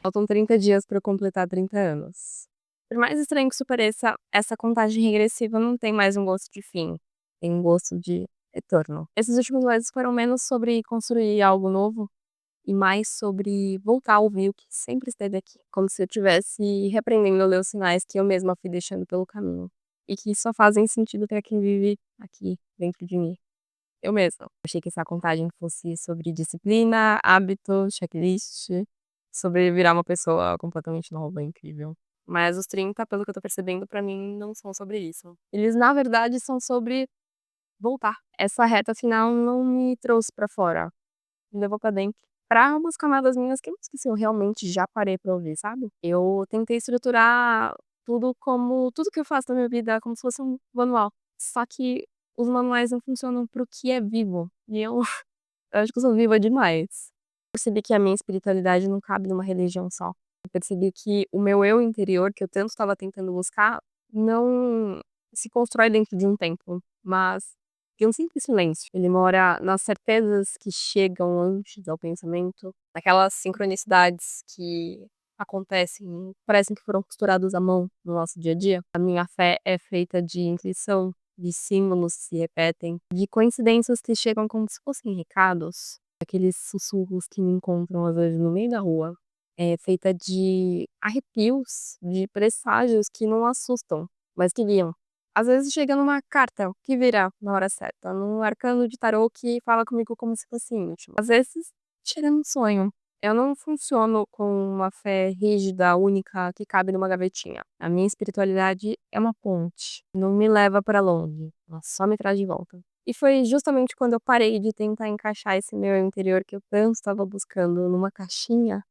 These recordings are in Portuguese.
Faltam 30 dias pra eu completar 30 anos. Por mais estranho que isso pareça, essa contagem regressiva não tem mais um gosto de fim, tem um gosto de retorno. Esses últimos meses foram menos sobre construir algo novo e mais sobre voltar a ouvir o que sempre esteve aqui, como se eu tivesse reaprendendo a ler os sinais que eu mesma fui deixando pelo caminho, e que só fazem sentido pra quem vive aqui dentro de mim, eu mesma. Achei que essa contagem fosse sobre disciplina, hábito, checklist, sobre virar uma pessoa completamente nova, incrível. Mas os 30, pelo que eu tô percebendo, pra mim não são sobre isso. Eles, na verdade, são sobre voltar. Essa reta final não me trouxe pra fora, me levou pra dentro. Pra umas camadas minhas que eu esqueci, eu realmente já parei pra ouvir, sabe? Eu tentei estruturar tudo que eu faço na minha vida como se fosse um manual. Só que os manuais não funcionam pro que é vivo. E eu, eu acho que eu sou viva demais. Percebi que a minha espiritualidade não cabe numa religião só. Eu percebi que o meu eu interior, que eu tanto estava tentando buscar, não se constrói dentro de um templo, mas de um simples silêncio. Ele mora nas certezas que chegam antes ao pensamento, naquelas sincronicidades que acontecem, parecem que foram costurados à mão no nosso dia a dia. A minha fé é feita de intuição, de símbolos que se repetem, de coincidências que chegam como se fossem recados, aqueles sussurros que me encontram às vezes no meio da rua. É feita de arrepios, de presságios que não assustam, mas que guiam. Às vezes chega numa carta que virá na hora certa, num arcano de tarô que fala comigo como se fosse íntimo. Às vezes chega num sonho. Eu não funciono com uma fé rígida, única, que cabe numa gavetinha. A minha espiritualidade é uma ponte, não me leva pra longe, ela só me traz de volta. E foi justamente quando eu parei de tentar encaixar esse meu interior que eu tanto estava buscando numa caixinha,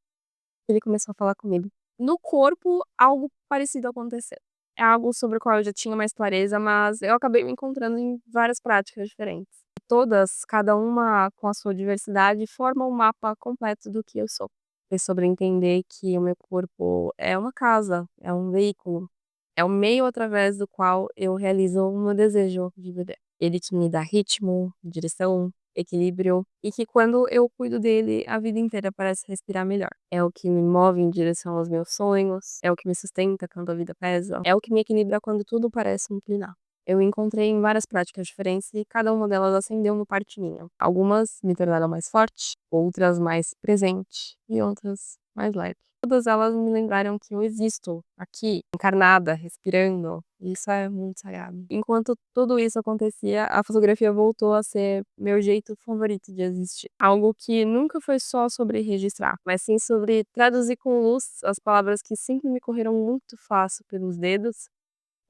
que ele começou a falar comigo. No corpo, algo parecido aconteceu. É algo sobre o qual eu já tinha mais clareza, mas eu acabei me encontrando em várias práticas diferentes. Todas, cada uma com a sua diversidade, formam um mapa completo do que eu sou. Foi sobre entender que o meu corpo é uma casa, é um veículo, é o meio através do qual eu realizo o meu desejo de viver. Ele que me dá ritmo, direção, equilíbrio, e que quando eu cuido dele, a vida inteira parece respirar melhor. É o que me move em direção aos meus sonhos, é o que me sustenta quando a vida pesa, é o que me equilibra quando tudo parece inclinar. Eu encontrei em várias práticas diferentes e cada uma delas acendeu uma parte minha. Algumas me tornaram mais forte, outras mais presente e outras mais leve. Todas elas me lembraram que eu existo aqui, encarnada, respirando. E isso é muito sagrado. Enquanto tudo isso acontecia, a fotografia voltou a ser meu jeito favorito de existir. Algo que nunca foi só sobre registrar, mas sim sobre traduzir com luz as palavras que sempre me correram muito fácil pelos dedos,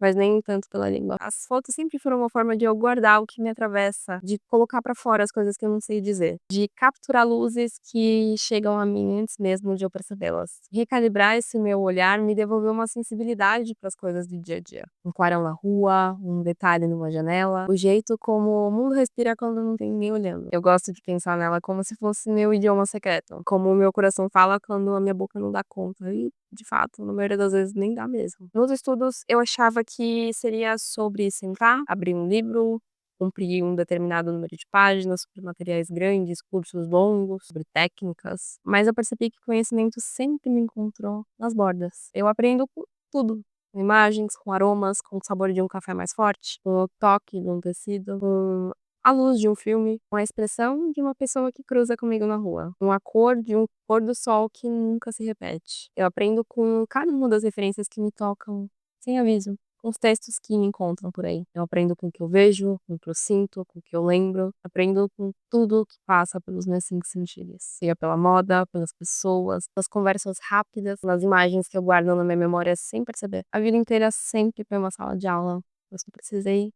mas nem tanto pela língua. As fotos sempre foram uma forma de eu guardar o que me atravessa, de colocar pra fora as coisas que eu não sei dizer, de capturar luzes que chegam a mim antes mesmo de eu percebê-las. Recalibrar esse meu olhar me devolveu uma sensibilidade para as coisas do dia a dia. Um clarão na rua, um detalhe numa janela, o jeito como o mundo respira quando não tem ninguém olhando. Eu gosto de pensar nela como se fosse meu idioma secreto, como o meu coração fala quando a minha boca não dá conta. E de fato, na maioria das vezes nem dá mesmo. Nos estudos, eu achava que seria sobre sentar, abrir um livro, cumprir um determinado número de páginas, sobre materiais grandes, cursos longos, sobre técnicas. Mas eu percebi que conhecimento sempre me encontrou nas bordas. Eu aprendo com tudo. Com imagens, com aromas, com o sabor de um café mais forte, com o toque de um tecido, com a luz de um filme, com a expressão de uma pessoa que cruza comigo na rua, com a cor de um pôr do sol que nunca se repete. Eu aprendo com cada uma das referências que me tocam sem aviso, com os textos que me encontram por aí. Eu aprendo com o que eu vejo, com o que eu sinto, com o que eu lembro. Aprendo com tudo que passa pelos meus 5 sentidos. Seja pela moda, pelas pessoas, pelas conversas rápidas, pelas imagens que eu guardo na minha memória sem perceber. A vida inteira sempre foi uma sala de aula. Eu só precisei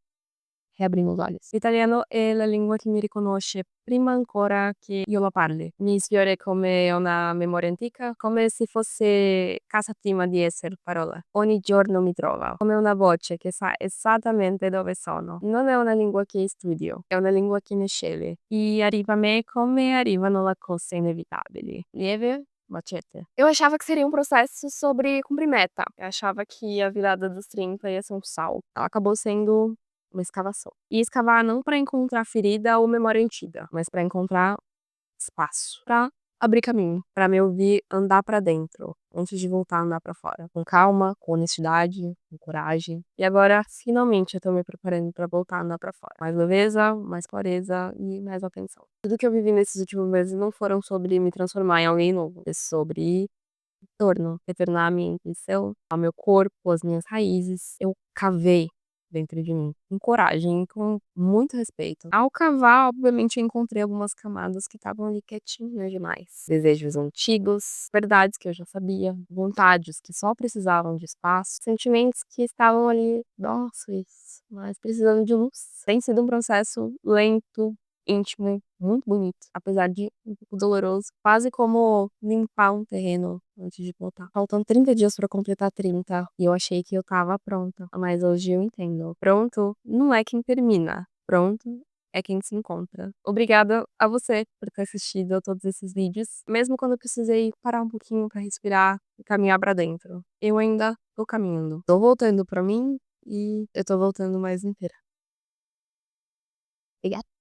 riaprire os olhos. L'italiano è la lingua che mi riconosce prima ancora che io la parli. Mi sfiora come una memoria antica, come se fosse casa prima di essere parola. Ogni giorno mi trova, come una voce che sa esattamente dove sono. Non è una lingua che studio, è una lingua che mi sceglie. E arriva a me come arrivano le cose inevitabili. Lieve, ma certe. Eu achava que seria um processo sobre cumprir meta. Eu achava que a virada dos 30 ia ser um salto. Ela acabou sendo uma escavação. E escavar não para encontrar ferida ou memória antiga, mas para encontrar espaço, para abrir caminho, pra me ouvir andar pra dentro, antes de voltar a andar pra fora, com calma, com honestidade, com coragem. E agora, finalmente, eu tô me preparando pra voltar a andar pra fora. Mais leveza, mais clareza e mais atenção. Tudo que eu vivi nesses últimos meses não foram sobre me transformar em alguém novo, é sobre retornar à minha intuição, ao meu corpo, às minhas raízes. Eu cavei dentro de mim, com coragem, com muito respeito. Ao cavar, obviamente, eu encontrei algumas camadas que estavam ali quietinhas demais. Desejos antigos, verdades que eu já sabia, vontades que só precisavam de espaço, sentimentos que estavam ali dóceis, mas precisando de luz. Tem sido um processo lento, íntimo, muito bonito, apesar de um pouco doloroso, quase como limpar um terreno antes de plantar. Faltam 30 dias pra completar 30 e eu achei que eu estava pronta, mas hoje eu entendo. Pronto não é quem termina, pronto é quem se encontra. Obrigada a você por ter assistido a todos esses vídeos, mesmo quando eu precisei parar um pouquinho pra respirar e caminhar pra dentro. Eu ainda tô caminhando. Tô voltando pra mim e eu tô voltando mais inteira. Obrigada.